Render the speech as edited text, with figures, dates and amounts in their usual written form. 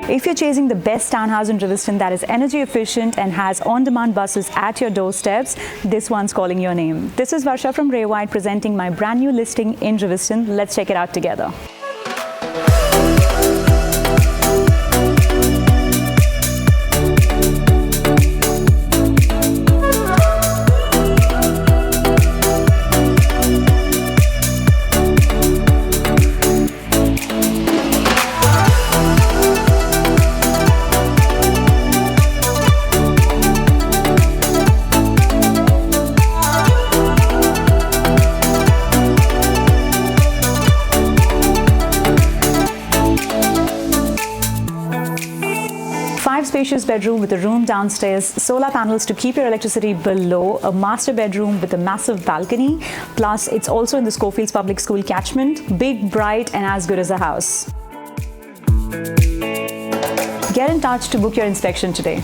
If you're chasing the best townhouse in Riverstone that is energy efficient and has on-demand buses at your doorsteps, this one's calling your name. This is Varsha from Raywide presenting my brand new listing in Riverstone. Let's check it out together. Five spacious bedroom with a room downstairs, solar panels to keep your electricity below, a master bedroom with a massive balcony, plus it's also in the Schofields Public School catchment, big, bright and as good as a house. Get in touch to book your inspection today.